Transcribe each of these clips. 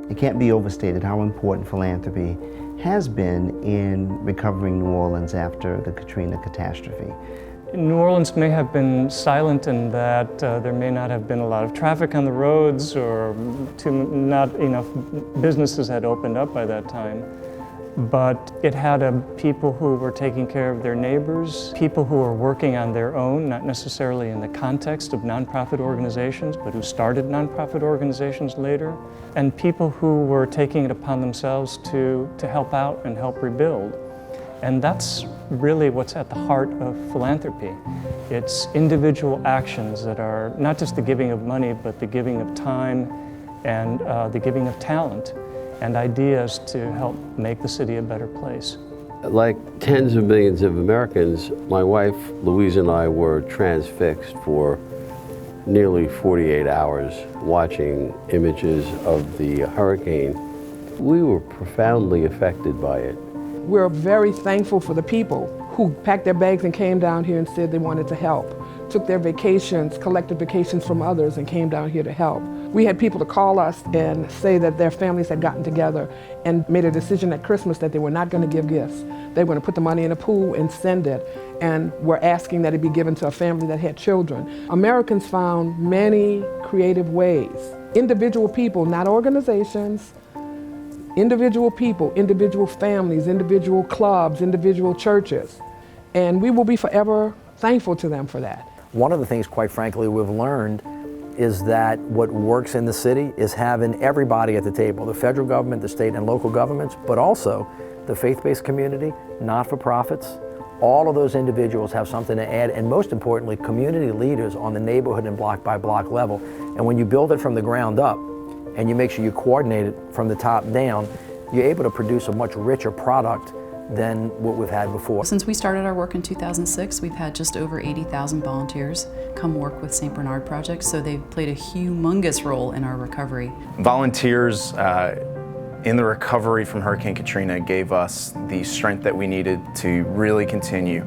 It can't be overstated how important philanthropy has been in recovering New Orleans after the Katrina catastrophe. New Orleans may have been silent in that there may not have been a lot of traffic on the roads, or not enough businesses had opened up by that time. But it had people who were taking care of their neighbors, people who were working on their own, not necessarily in the context of nonprofit organizations, but who started nonprofit organizations later, and people who were taking it upon themselves to help out and help rebuild. And that's really what's at the heart of philanthropy. It's individual actions that are not just the giving of money, but the giving of time and the giving of talent and ideas to help make the city a better place. Like tens of millions of Americans, my wife, Louise, and I were transfixed for nearly 48 hours watching images of the hurricane. We were profoundly affected by it. We're very thankful for the people who packed their bags and came down here and said they wanted to help. Took their vacations, collected vacations from others, and came down here to help. We had people to call us and say that their families had gotten together and made a decision at Christmas that they were not going to give gifts. They were going to put the money in a pool and send it, and were asking that it be given to a family that had children. Americans found many creative ways. Individual people, not organizations, individual people, individual families, individual clubs, individual churches. And we will be forever thankful to them for that. One of the things, quite frankly, we've learned is that what works in the city is having everybody at the table, the federal government, the state and local governments, but also the faith-based community, not-for-profits. All of those individuals have something to add, and most importantly, community leaders on the neighborhood and block-by-block level. And when you build it from the ground up, and you make sure you coordinate it from the top down, you're able to produce a much richer product than what we've had before. Since we started our work in 2006, we've had just over 80,000 volunteers come work with St. Bernard Project, so they've played a humongous role in our recovery. Volunteers in the recovery from Hurricane Katrina gave us the strength that we needed to really continue,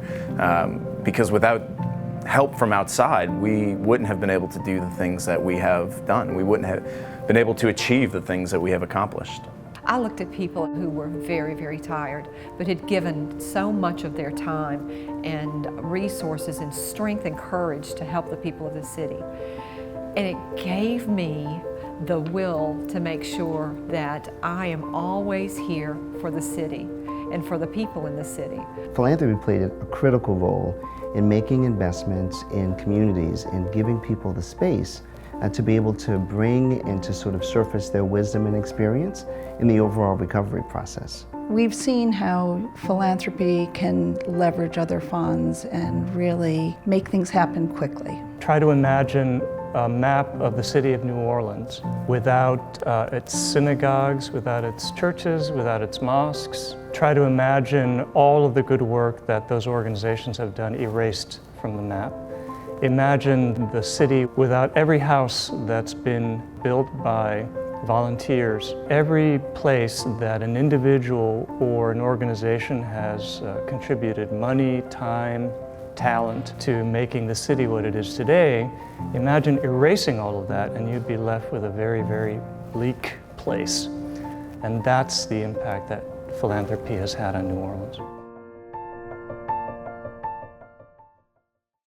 because without help from outside, we wouldn't have been able to do the things that we have done. We wouldn't have been able to achieve the things that we have accomplished. I looked at people who were very, very tired, but had given so much of their time and resources and strength and courage to help the people of the city. And it gave me the will to make sure that I am always here for the city and for the people in the city. Philanthropy played a critical role in making investments in communities and giving people the space to be able to bring and to sort of surface their wisdom and experience in the overall recovery process. We've seen how philanthropy can leverage other funds and really make things happen quickly. Try to imagine a map of the city of New Orleans without its synagogues, without its churches, without its mosques. Try to imagine all of the good work that those organizations have done erased from the map. Imagine the city without every house that's been built by volunteers, every place that an individual or an organization has contributed money, time, talent to making the city what it is today. Imagine erasing all of that and you'd be left with a very, very bleak place. And that's the impact that philanthropy has had on New Orleans.